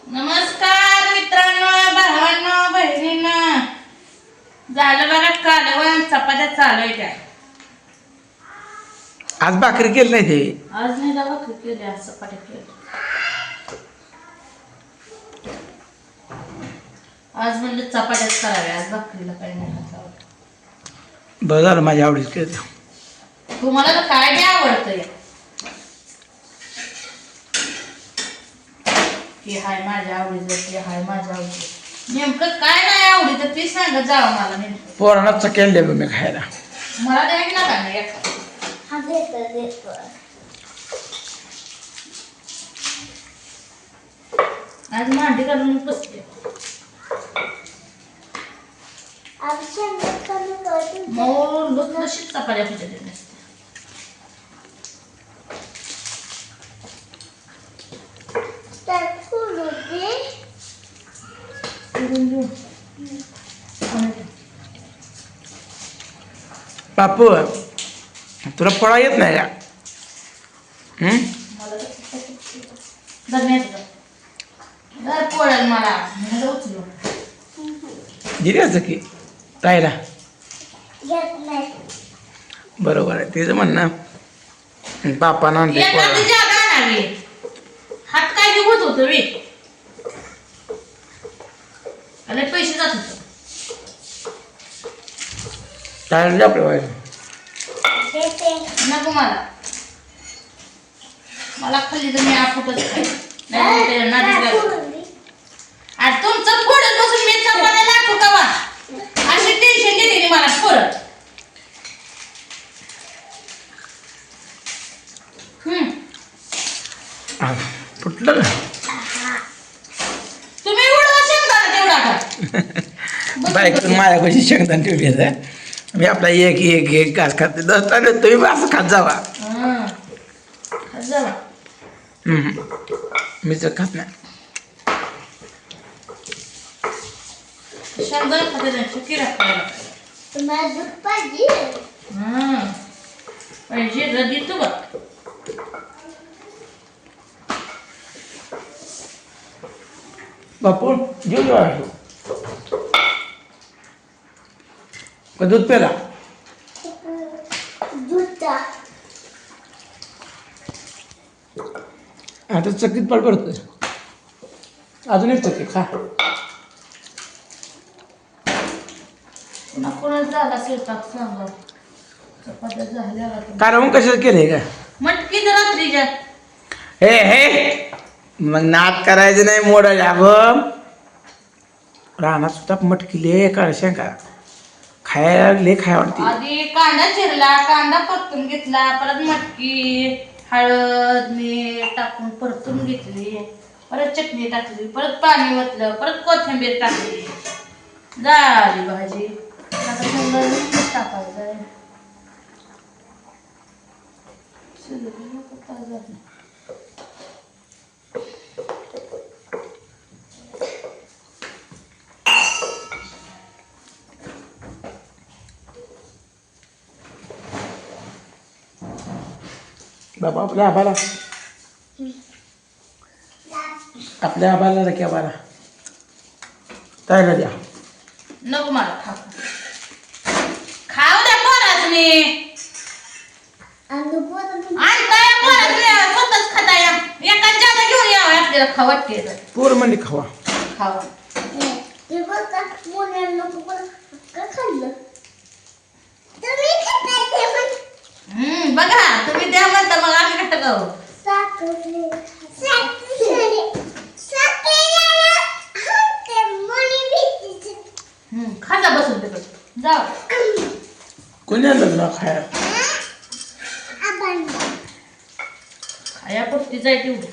नमस्कार मित्रांनो, भावांनो, बहिणींनो. झालं बघा कालवण, चपात्या चालू आहे त्या. आज भाकरी केली नाही ते. आज नाही दावा केली, आज चपात्या केल्या. आज म्हणलं चपात्याच कराव्या, आज भाकरीला काही नाही घातलं. बरं झालं, माझ्या आवडीच केलं. तुम्हाला तर काय बी आवडतंय. की हाय माझ्या आवडीचं, की हाय माझ्या आवडीचं. नेमकं काय नाही आवडीचं ते सांगत जावं मला. नेमकं पोरांना चकेल दे मी खायला. मला द्या की नका नाही एका. आज मांडी घालून बसते. मग लुसलुशीत चपात्या पिच्या नसते. बापू तुला पळा येत नाही का? पोळ्याला मला उचलू दिली की राहिला. बरोबर आहे तिचं म्हणणं. बापानं आणते हात काय घेऊन होतो वे पैसे जात होत. टाळलं आपलं व्हायला नको मला. मला खाल्ली तर मी आपुटच खाईल. आज तुमचं पुढं बसून मी चपात्या लागतो का अशी टेन्शन घेतली मला परत. फुटलं ना. तुम्ही उडवा शेंगदाणा तेवढा का बायकून माझ्यापाशी शेंगदाण ठेवली आहे. मी आपला एक एक एक घास खाते. 10 तास तुम्ही असं खात जावा. मी तर खात नाही. शेंगदाणा खाते नाही चुकीला खायला पाहिजे रदी तू बघ. बापू जेवण वाढलो का दूध प्याला? आता चकीत पड पडतोय. अजून एक चकी खा. कोणाच झाला स्वयंपाक सांगा. चपात्या झाल्या कारण मग कशाच केलंय का? मटकी तर रात्रीच्या. हे हे मग नाद करायचं नाही. मोडायला अगं रानात सुद्धा मटकीले काळशा का खायला ले खाय वाटते. आधी कांदा चिरला, कांदा परतून घेतला, परत मटकी हळद मीठ टाकून परतून घेतली, परत चटणी टाकली, परत पाणी ओतलं, परत कोथिंबीर टाकली, झाली भाजी. आता मीठ टाकायचं. बाबा आपल्या आबाला की आबाला तयार द्या. नको मला खाऊ द्या पोराच मी. स्वतःच खाता या एका जागा घेऊन यावं आपल्याला खाऊ वाटते. पोर म्हणजे खावा खावा बघा तुम्ही द्या म्हणता मग आम्ही कसं करू. खाजा बसून तिकडे जाऊ. कोणी आणलं तुला खाया? खाया पुरती जाय तेवढी.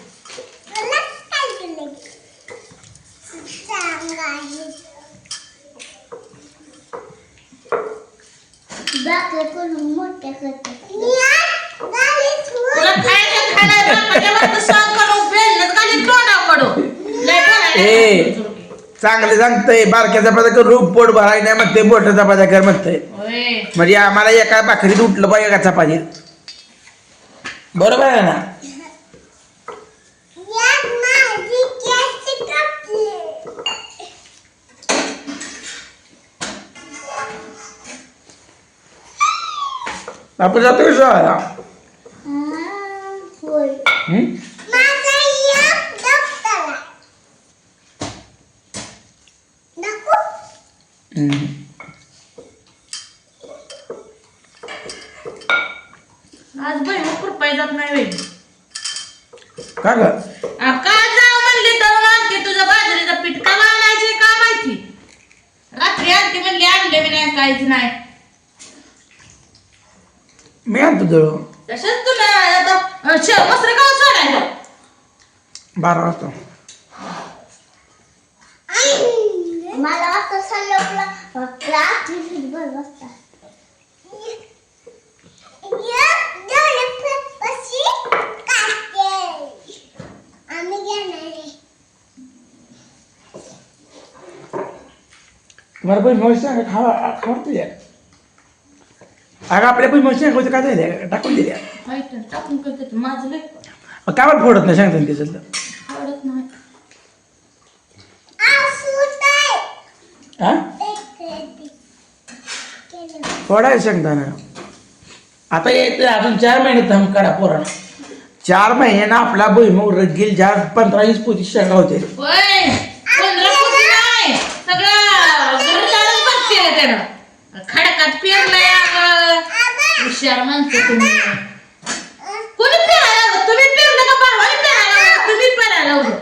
तुला खायचं खायला सांग करू बेलनच गाली तोंडाव कडू लय चांगले सांगतंय. बारक्या चपात्या कर रूप पोट भराय नाही म्हणते. मोठ्या चपात्या कर म्हणतंय. म्हणजे आम्हाला एका भाकरीत उठलं पाहिजे एका चपातीत. बरोबर आहे ना? बापू जातो का शाळेला? हं? हं. आज बहीण कृपाय जात नाही वेळ का ग? का जाऊ म्हणली तर आणते तुझं बाजरीचं पीठ का आणायचे का माहिती रात्री आणते म्हणली आणले मी नाही काहीच नाही मी आणतो दळून तसंच तुला आता मसरं का सोडायचं 12 वाजता. मला वाजता सल्ला रात्री बरं वाजता तुम्हाला पण मस्त खावडतो या अगं आपल्या पण मस्त होते काय झाले टाकून दिल्या फायटर टाकून करते माझं लय मग काय बरं फोडत नाही सांगता त्याच्यातलं आवडत नाही हा फोडायला सांगता ना आता येते अजून 4 महिने थांब काढा पोरांना 4 महिन्यानं आपला भुईमूग गेल 15-20 पोती शेंगा होते होय 15 फूट नाही सगळं घरदारच बघते त्यानं खडकात पेरलंय हुशार माणसं तुम्ही कोणी पेरायला लावलं? तुम्ही पेरलं का भावाने पेरायला लावलं? तुम्ही पेरायला लावलं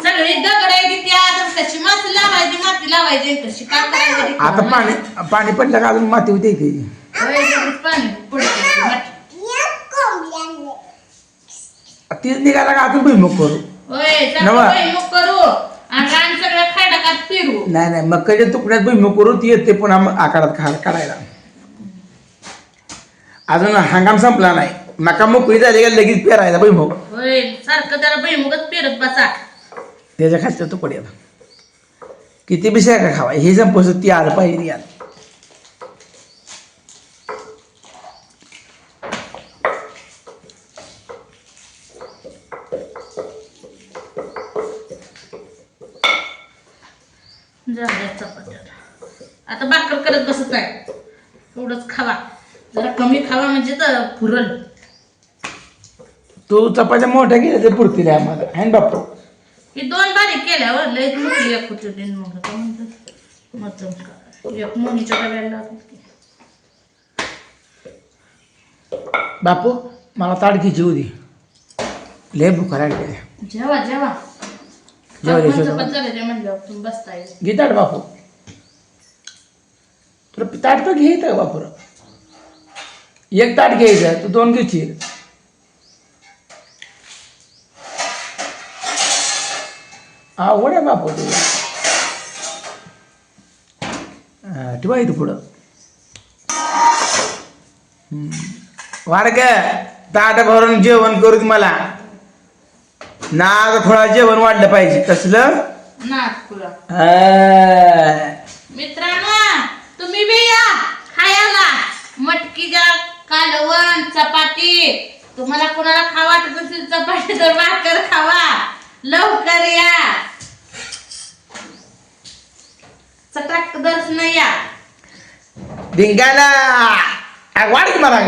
सगळी दगड आहे ती त्यात कशी माती लावायची कशी काय करायची आता पाणी पडलं का अजून माती होते ती होय सगळीच पाणी पडतं माती तीच निघाला का अजून भुईमूग करू होय नवा. चांगलं भुईमूग करू आणि रान सगळं खडकात पेरू नाही मक्काच्या तुकड्यात भुईमूग करू ती येते पुन्हा आकारात काढायला अजून हंगाम संपला नाही मका मोकळी झाली का लगेच पेरायला भुईमूग होय सारखं त्याला भुईमुगच पेरत बसा त्याच्या खालच्या तुकड्यात किती बी शेंगा खावा हे संपोस ती आलं पाहिजे यात झाल्या चपात्या आता भाकर करत बसत आहे थोडंच खावा जरा कमी खावा म्हणजे तर पुरल तू चपात्या मोठ्या केल्या ते पुरतील आम्हाला आहे ना बापू ही 2 बारीक केल्यावर लय मोठी एक होती दिन मग आता म्हणतात मटण का एक मोनीच्या डब्याला लागत बापू मला ताडकी जेऊ दे लय भूक लागली जेवा जेवा दे, जेवा. म्हणल्यावर तुम्ही बसताय घे ताट बापू तुला ताट तर घ्यायचं बापू एक ताट घ्यायचं तू 2 घेशील आवड आहे बापू तुला ठेवा इथं पुढं वाडग ताट भरून जेवण करू मला ना थोडा जेवण वाढलं पाहिजे कसलं ना तुला हा. मित्रांनो तुम्ही बी या खायला मटकीच्या कालवण चपाती तुम्हाला कोणाला खावा वाटत असेल चपाती तर भाकर खावा लवकर या चटाक दर्शन या धिंगाणा वाढ की मला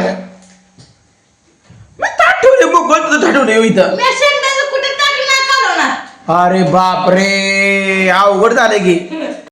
मी ताट ठेवले मोकळ तुझं ठेवले इथं मी शेंगदाण्याचं कुठे टाकलं नाही काढवणार अरे बाप रे अवघड झालं की